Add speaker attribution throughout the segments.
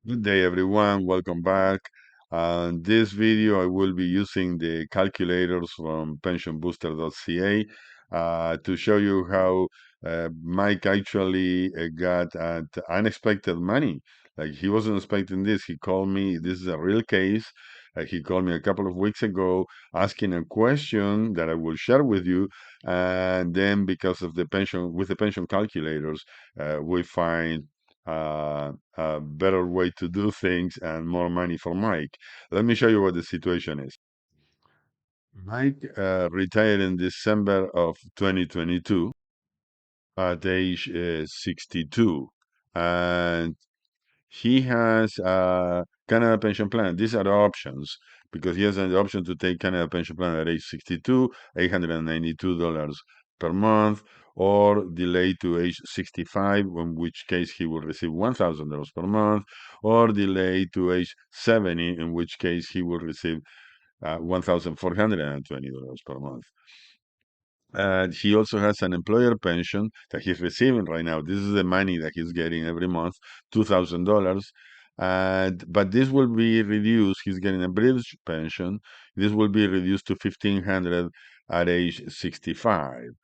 Speaker 1: Good day, everyone. Welcome back. In this video, I will be using the calculators from pensionbooster.ca to show you how Mike actually got unexpected money. Like he wasn't expecting this. He called me. This is a real case. He called me a couple of weeks ago asking a question that I will share with you. And then because of with the pension calculators, we find a better way to do things and more money for Mike. Let me show you what the situation is. Mike retired in December of 2022 at age 62, and he has a Canada pension plan. These are the options because he has an option to take Canada pension plan at age 62, $892 per month, or delay to age 65, in which case he will receive $1,000 per month, or delay to age 70, in which case he will receive $1,420 per month. He also has an employer pension that he's receiving right now. This is the money that he's getting every month, $2,000. But this will be reduced. He's getting a British pension. This will be reduced to 1,500 at age 65.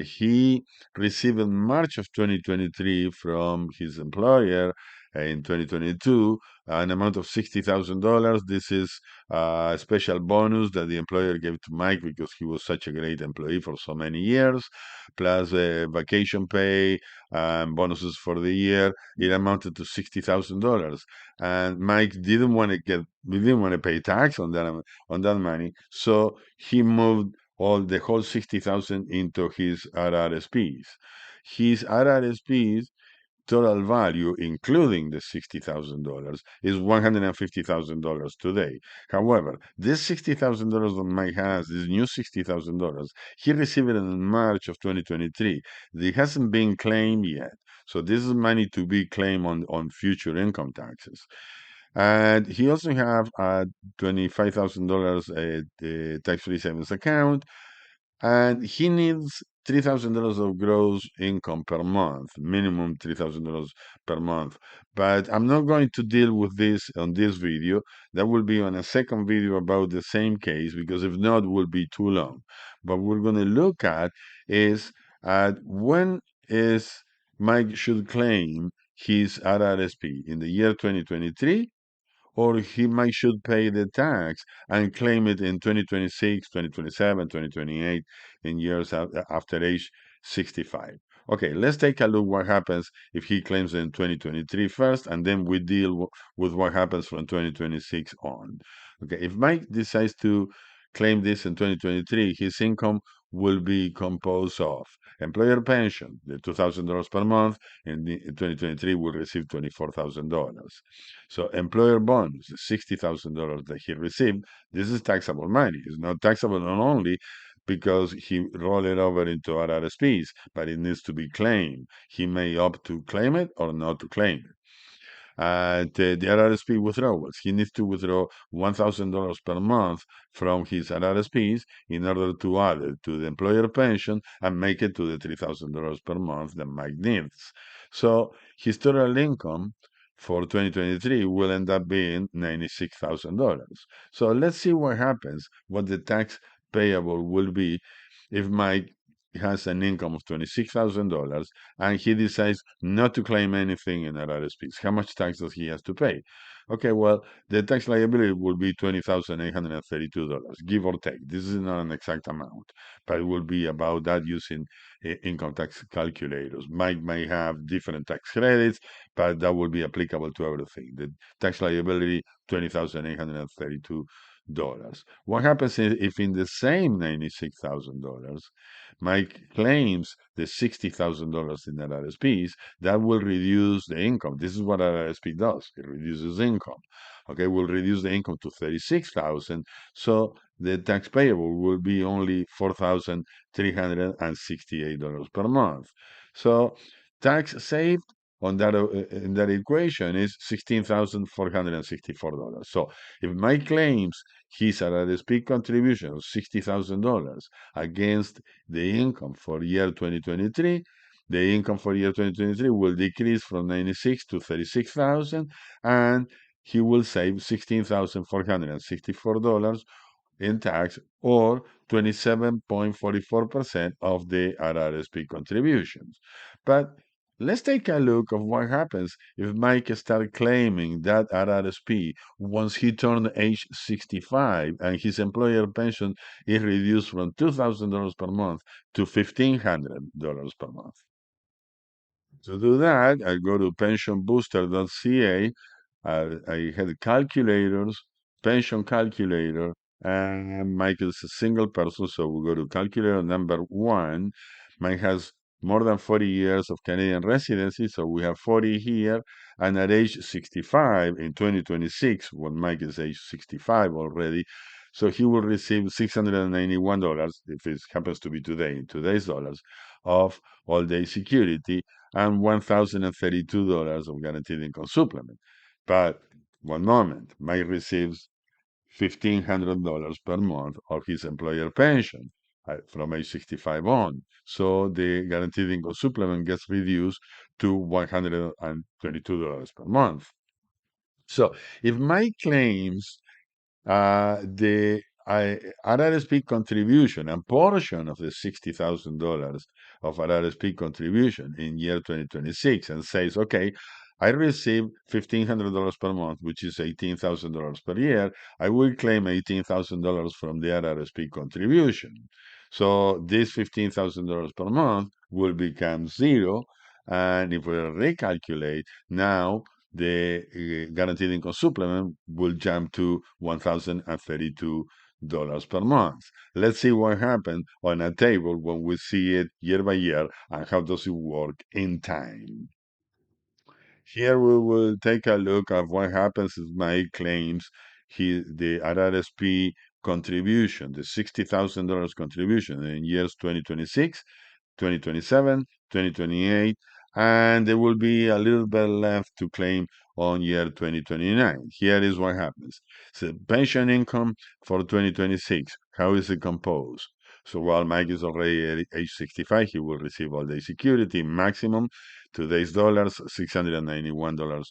Speaker 1: He received in March of 2023 from his employer in 2022 an amount of $60,000. This is a special bonus that the employer gave to Mike because he was such a great employee for so many years, plus vacation pay and bonuses for the year. It amounted to $60,000, and Mike didn't want to pay tax on that money, so he moved the whole 60,000 into his RRSPs. His RRSPs total value, including the $60,000, is $150,000 today. However, this $60,000 that Mike has, this new $60,000, he received it in March of 2023. It hasn't been claimed yet. So this is money to be claimed on future income taxes. And he also have a $25,000 tax-free savings account, and he needs $3,000 of gross income per month, minimum $3,000 per month. But I'm not going to deal with this on this video. That will be on a second video about the same case, because if not, it will be too long. But we're going to look at is at when is Mike should claim his RRSP in the year 2023, or he might should pay the tax and claim it in 2026, 2027, 2028, in years after age 65. Okay, let's take a look what happens if he claims in 2023 first, and then we deal with what happens from 2026 on. Okay, if Mike decides to claim this in 2023, his income will be composed of employer pension, the $2,000 per month, and in 2023 will receive $24,000. So employer bonus, the $60,000 that he received, this is taxable money. It's not taxable not only because he rolled it over into RRSPs, but it needs to be claimed. He may opt to claim it or not to claim it. The RRSP withdrawals, he needs to withdraw $1,000 per month from his RRSPs in order to add it to the employer pension and make it to the $3,000 per month that Mike needs. So his total income for 2023 will end up being $96,000. So let's see what happens, what the tax payable will be if Mike has an income of $26,000 and he decides not to claim anything in RRSPs. How much tax does he have to pay? Okay, well, the tax liability will be $20,832, give or take. This is not an exact amount, but it will be about that using income tax calculators. Mike may have different tax credits, but that will be applicable to everything. The tax liability, $20,832. What happens if in the same $96,000, Mike claims the $60,000 in RRSPs? That will reduce the income. This is what RRSP does. It reduces income. Okay, will reduce the income to 36,000. So the tax payable will be only $4,368 per month. So tax saved on that in that equation is $16,464. So if Mike claims his RRSP contribution of $60,000 against the income for year 2023, the income for year 2023 will decrease from 96 to 36,000, and he will save $16,464 in tax, or 27.44% of the RRSP contributions. But let's take a look of what happens if Mike starts claiming that RRSP once he turned age 65 and his employer pension is reduced from $2,000 per month to $1,500 per month. To do that, I go to pensionbooster.ca. I had calculators, pension calculator, and Mike is a single person, so we go to calculator number one. Mike has more than 40 years of Canadian residency, so we have 40 here. And at age 65 in 2026, when Mike is age 65 already, so he will receive $691 if it happens to be today, in today's dollars, of all day security and $1,032 of guaranteed income supplement. But one moment, Mike receives $1,500 per month of his employer pension from age 65 on. So the guaranteed income supplement gets reduced to $122 per month. So if Mike claims the RRSP contribution, a portion of the $60,000 of RRSP contribution in year 2026, and says, okay, I receive $1,500 per month, which is $18,000 per year. I will claim $18,000 from the RRSP contribution. So this $15,000 per month will become zero. And if we recalculate now, the guaranteed income supplement will jump to $1,032 per month. Let's see what happens on a table when we see it year by year and how does it work in time. Here we will take a look at what happens if Mike claims the RRSP contribution, the $60,000 contribution in years 2026, 2027, 2028, and there will be a little bit left to claim on year 2029. Here is what happens. So pension income for 2026, how is it composed? So while Mike is already at age 65, he will receive all day security maximum, today's dollars, $691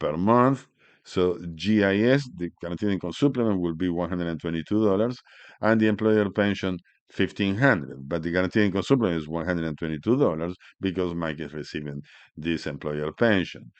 Speaker 1: per month. So GIS, the guaranteed income supplement, will be $122, and the employer pension $1,500. But the guaranteed income supplement is $122 because Mike is receiving this employer pension.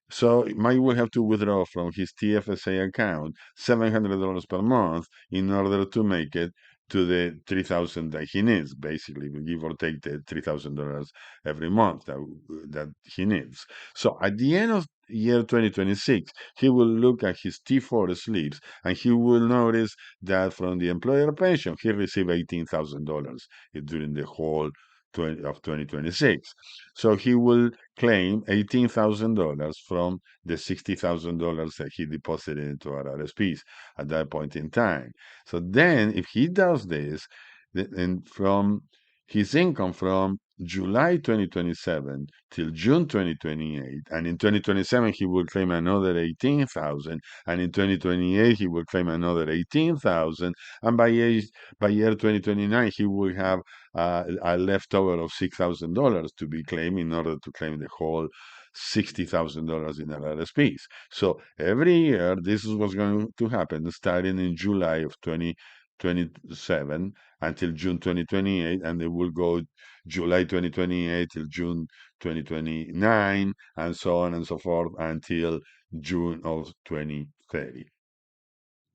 Speaker 1: So Mike will have to withdraw from his TFSA account $700 per month in order to make it to the $3,000 that he needs. Basically, we give or take the $3,000 every month that he needs. So at the end of year 2026, he will look at his T4 slips and he will notice that from the employer pension, he received $18,000 during the whole of 2026. So he will claim $18,000 from the $60,000 that he deposited into RRSPs at that point in time. So then, if he does this, and from his income from July 2027 till June 2028, and in 2027 he will claim another 18,000, and in 2028 he will claim another 18,000, and by year 2029 he will have a leftover of $6,000 to be claimed in order to claim the whole $60,000 in RRSPs. So every year, this is what's going to happen starting in July of 2027 until June 2028, and it will go July 2028 till June 2029, and so on and so forth until June of 2030.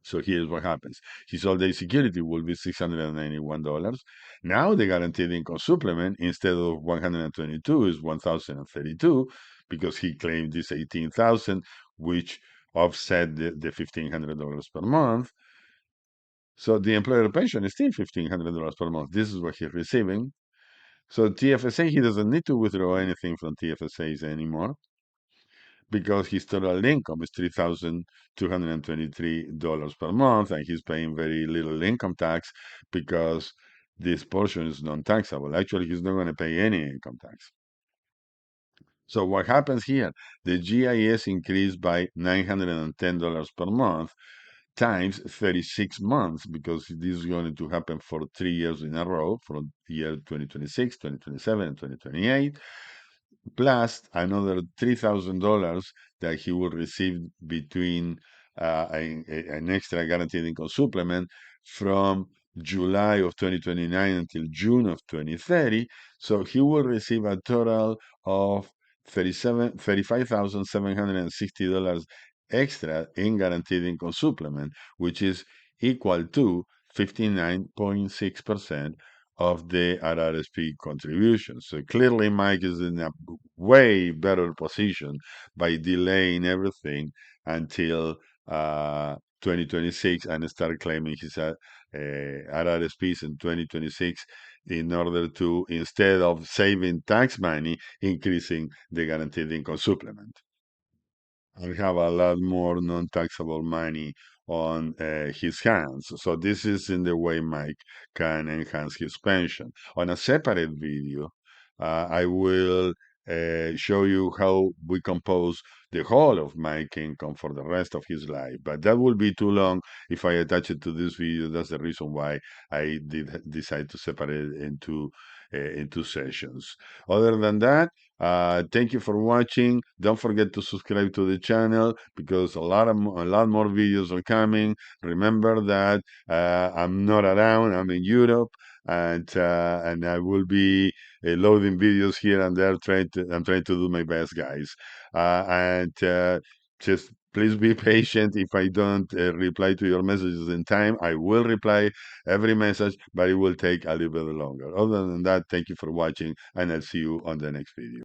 Speaker 1: So here's what happens. His all-day security will be $691. Now the guaranteed income supplement, instead of 122, is 1,032 because he claimed this 18,000, which offset the $1,500 per month. So the employer pension is still $1,500 per month. This is what he's receiving. So TFSA, he doesn't need to withdraw anything from TFSAs anymore, because his total income is $3,223 per month, and he's paying very little income tax because this portion is non-taxable. Actually, he's not going to pay any income tax. So what happens here? The GIS increased by $910 per month times 36 months, because this is going to happen for 3 years in a row, from year 2026, 2027, and 2028, plus another $3,000 that he will receive between an extra guaranteed income supplement from July of 2029 until June of 2030. So he will receive a total of $35,760 extra in guaranteed income supplement, which is equal to 59.6% of the RRSP contribution. So clearly, Mike is in a way better position by delaying everything until 2026 and start claiming his RRSPs in 2026, in order to, instead of saving tax money, increasing the guaranteed income supplement and have a lot more non-taxable money on his hands. So this is in the way Mike can enhance his pension. On a separate video, I will show you how we compose the whole of Mike's income for the rest of his life. But that will be too long if I attach it to this video. That's the reason why I did decide to separate it into sessions. Other than that, thank you for watching. Don't forget to subscribe to the channel, because a lot more videos are coming. Remember that I'm not around. I'm in Europe, and I will be loading videos here and there. I'm trying to do my best, guys. And just please be patient if I don't reply to your messages in time. I will reply every message, but it will take a little bit longer. Other than that, thank you for watching, and I'll see you on the next video.